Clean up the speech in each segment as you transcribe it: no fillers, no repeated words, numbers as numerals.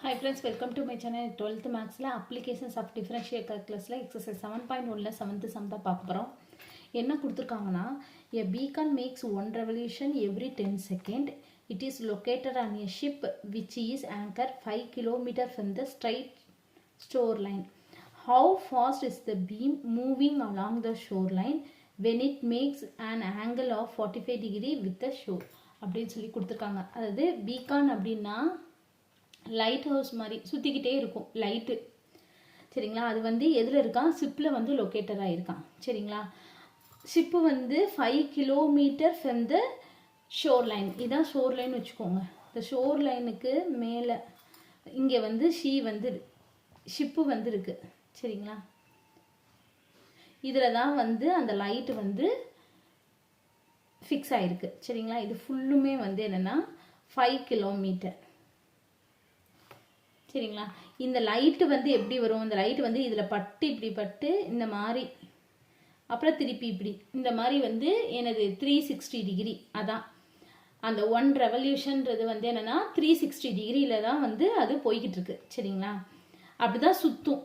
Hi friends, welcome to my channel. 12th Maths applications of differential calculus exercise 7.1 7th sum தான் பார்க்க போறோம். என்ன கொடுத்திருக்காங்கன்னா a beacon makes one revolution every 10 seconds. It is located on a ship which is anchored 5 km from the straight shoreline. How fast is the beam moving along the shoreline when it makes an angle of 45 degree with the shore? அப்படின்னு சொல்லி கொடுத்திருக்காங்க. அதாவது beacon அப்படின்னா light house மாதிரி சுற்றிக்கிட்டே இருக்கும் light. சரிங்களா? அது வந்து எதில் இருக்கான்? ஷிப்பில் வந்து லொக்கேட்டராக இருக்கான். சரிங்களா? ஷிப்பு வந்து 5 kilometre from the sure line. இதுதான் ஷோர் லைன் வச்சுக்கோங்க. இந்த ஷோர் லைனுக்கு மேலே இங்கே வந்து ஷிப்பு வந்து இருக்கு. சரிங்களா? இதில் தான் வந்து அந்த லைட்டு வந்து ஃபிக்ஸ் ஆகிருக்கு. சரிங்களா? இது ஃபுல்லுமே வந்து என்னென்னா 5 கிலோமீட்டர். சரிங்களா? இந்த லைட்டு வந்து எப்படி வரும்? இந்த லைட்டு வந்து இதில் பட்டு இப்படி பட்டு இந்த மாதிரி அப்புறம் திருப்பி இப்படி இந்த மாதிரி வந்து எனது 360 டிகிரி. அதான் அந்த 1 ரெவல்யூஷன்றது வந்து என்னென்னா 360 டிகிரியில் தான் வந்து அது போய்கிட்டு இருக்கு. சரிங்களா? அப்படிதான் சுற்றும்.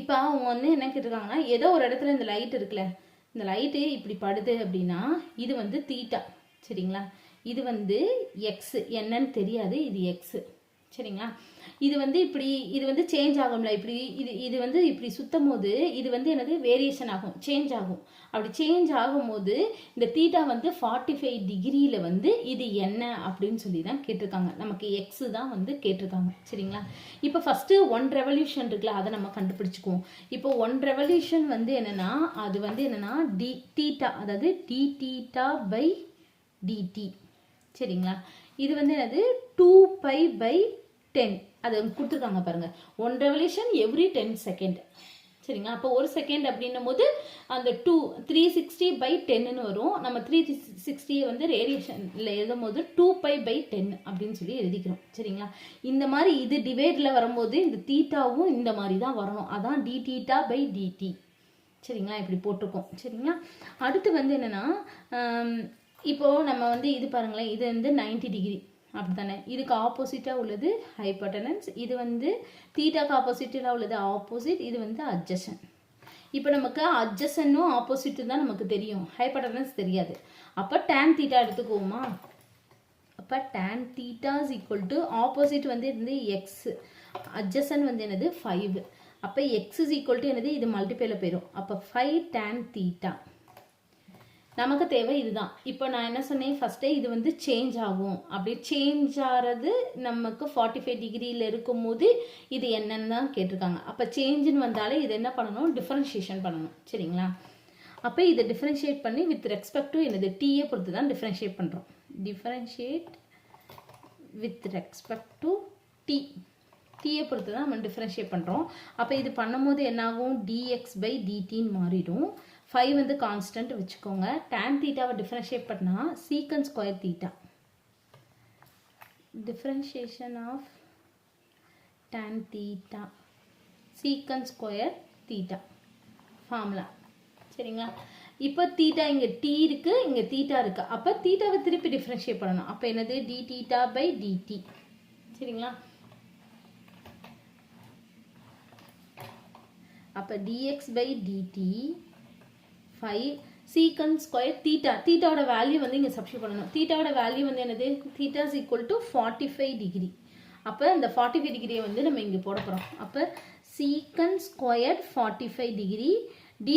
இப்போ அவங்க வந்து என்ன கேட்டிருக்காங்கன்னா, ஏதோ ஒரு இடத்துல இந்த லைட் இருக்குல்ல, இந்த லைட்டு இப்படி படுது அப்படின்னா இது வந்து தீட்டா. சரிங்களா? இது வந்து எக்ஸ், என்னன்னு தெரியாது, இது எக்ஸு. சரிங்களா? இது வந்து இப்படி இது வந்து சேஞ்ச் ஆகும்ல, இப்படி இது வந்து இப்படி சுத்தும் போது இது வந்து என்னது வேரியேஷன் ஆகும், சேஞ்ச் ஆகும். அப்படி சேஞ்ச் ஆகும்போது இந்த தீட்டா வந்து 45 டிகிரியில் வந்து இது என்ன அப்படின்னு சொல்லி தான் கேட்டிருக்காங்க. நமக்கு எக்ஸு தான் வந்து கேட்டிருக்காங்க. சரிங்களா? இப்போ ஃபஸ்ட்டு 1 ரெவல்யூஷன் இருக்குல்ல, அதை நம்ம கண்டுபிடிச்சிக்குவோம். இப்போ 1 ரெவல்யூஷன் வந்து என்னென்னா அது வந்து என்னென்னா டி தீட்டா, அதாவது டி தீட்டா பை டிடி. சரிங்களா? இது வந்து என்னது 2π/10. அது கொடுத்துருக்காங்க பாருங்க. 1 ரெவல்யூஷன் எவ்ரி 10 செகண்ட். சரிங்களா? அப்போ 1 செகண்ட் அப்படின்னும் போது அந்த 360/10ன்னு வரும். நம்ம 360 வந்து ரேடியேஷனில் எழுதும் போது 2π/10 அப்படின்னு சொல்லி எழுதிக்கிறோம். சரிங்களா? இந்த மாதிரி இது டிவைடில் வரும்போது இந்த தீட்டாவும் இந்த மாதிரி தான் வரணும். அதான் டி தீட்டா பை டிடி. சரிங்களா? இப்படி போட்டிருக்கோம். சரிங்களா? அடுத்து வந்து என்னென்னா இப்போது நம்ம வந்து இது பாருங்களேன், இது வந்து 90 டிகிரி அப்படி தானே. இதுக்கு ஆப்போசிட்டாக உள்ளது ஹைபோட்டனன்ஸ். இது வந்து தீட்டாக்கு ஆப்போசிட்டாக உள்ளது ஆப்போசிட். இது வந்து அட்ஜசன். இப்போ நமக்கு அட்ஜசன்னும் ஆப்போசிட்டும் தான் நமக்கு தெரியும், ஹைபோட்டனன்ஸ் தெரியாது. அப்போ டேன் தீட்டா எடுத்துக்குவோமா? அப்போ tan theta is equal to opposite வந்து இருந்து எக்ஸ், அட்ஜசன் வந்து என்னது 5. அப்போ எக்ஸ் இஸ் ஈக்குவல் டு என்னது, இது மல்டிப்ளைல போயிடும். அப்போ 5 டேன் தீட்டா நமக்கு தேவை இதுதான். இப்போ நான் என்ன சொன்னேன் ஃபஸ்ட்டே, இது வந்து சேஞ்ச் ஆகும். அப்படி சேஞ்ச் ஆகிறது நமக்கு 45 டிகிரியில் இருக்கும் போது இது என்னன்னு தான் கேட்டிருக்காங்க. அப்போ சேஞ்சுன்னு வந்தாலே இது என்ன பண்ணணும், டிஃபரன்ஷியேஷன் பண்ணணும். சரிங்களா? அப்போ இதை டிஃபரன்ஷியேட் பண்ணி வித் ரெஸ்பெக்ட் டு என்னது டீயை பொறுத்து தான் டிஃபரன்ஷியேட் பண்ணுறோம். டிஃபரன்ஷியேட் வித் ரெஸ்பெக்ட் டு டீயை பொறுத்து தான் நம்ம டிஃபரன்ஷியேட் பண்ணுறோம். அப்போ இது பண்ணும்போது என்னாகும், dx/dtன்னு மாறிடும். 5 வந்து கான்ஸ்டன்ட் வச்சுக்கோங்க. tan தீட்டாவை டிஃபரன்ஷியேட் பண்ணால் secant square theta. Differentiation of tan theta secant square theta formula. சரிங்களா? இப்போ தீட்டா இங்கே டி இருக்கு, இங்கே தீட்டா இருக்கு. அப்போ தீட்டாவை திருப்பி டிஃபரன்ஷியேட் பண்ணணும். அப்போ என்னது டி தீட்டா பை டிடி. சரிங்களா? அப்போ dx/dt 5 சீக்கன் ஸ்கொயர் தீட்டா. தீட்டாவோட வேல்யூ வந்து இங்கே சப்ஸ்டிட்யூட் பண்ணணும். தீட்டாவோட வேல்யூ வந்து என்னது, theta is equal to 45 degree. அப்போ இந்த 45 டிகிரியை வந்து நம்ம இங்கே போட போகிறோம். அப்போ secant square 45 degree d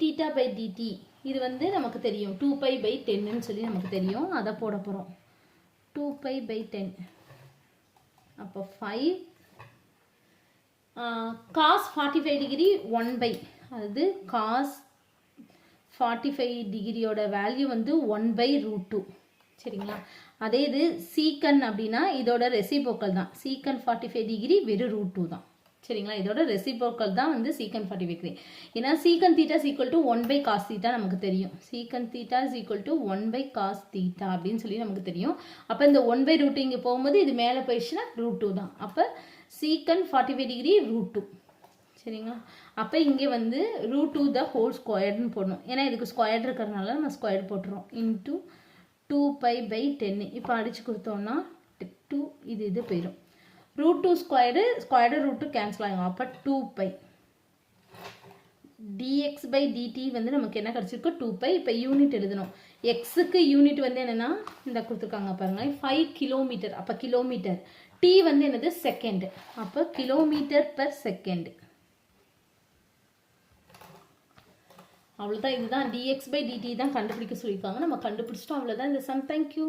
theta by dt இது வந்து நமக்கு தெரியும் 2π/10ன்னு சொல்லி நமக்கு தெரியும். அதை போட போகிறோம். 2π/10. அப்போ 5 cos 45 டிகிரி 1/, அதாவது cos 45 டிகிரியோட வேல்யூ வந்து 1/√2. சரிங்களா? அதே இது சீக்கன் அப்படின்னா இதோட ரெசிப்ரோக்கல் தான். சீக்கன் 45 டிகிரி வெறும் √2 தான். சரிங்களா? இதோட ரெசிப்ரோக்கல் தான் வந்து சீக்கன் 45 டிகிரி. ஏன்னா சீக்கன் theta is equal to 1/cos theta நமக்கு தெரியும். சீக்கன் theta is equal to 1/cos theta அப்படின்னு சொல்லி நமக்கு தெரியும். அப்போ இந்த 1/√2 இங்கே போகும்போது இது மேலே போயிடுச்சுன்னா √2 தான். அப்போ சீக்கன் 45 டிகிரி √2. சரிங்களா? அப்போ இங்கே வந்து √2 த ஹோல் ஸ்கொயர்டுன்னு போடணும். ஏன்னா இதுக்கு ஸ்கொயர்டு இருக்கிறதுனால நம்ம ஸ்கொயர் போட்டுறோம். இன்ட்டு 2π/10. இப்போ அடித்து கொடுத்தோம்னா 2 இது போயிடும். ரூட் 2 ஸ்கொயர்டு ரூட் 2 கேன்சல் ஆகும். அப்போ 2π dx by dt வந்து நமக்கு என்ன கிடைச்சிருக்கு 2π. இப்போ யூனிட் எழுதணும். எக்ஸுக்கு யூனிட் வந்து என்னன்னா இந்த கொடுத்துருக்காங்க பாருங்க 5 கிலோமீட்டர். அப்போ கிலோமீட்டர். டி வந்து என்னது செகண்ட். அப்போ கிலோமீட்டர் பெர் செகண்ட். அவ்வளோதான். இதுதான் dx by dt தான் கண்டுபிடிக்க சொல்லியிருக்காங்க. நம்ம கண்டுபிடிச்சிட்டோம். அவ்வளோதான் இந்த சம். தேங்க்யூ.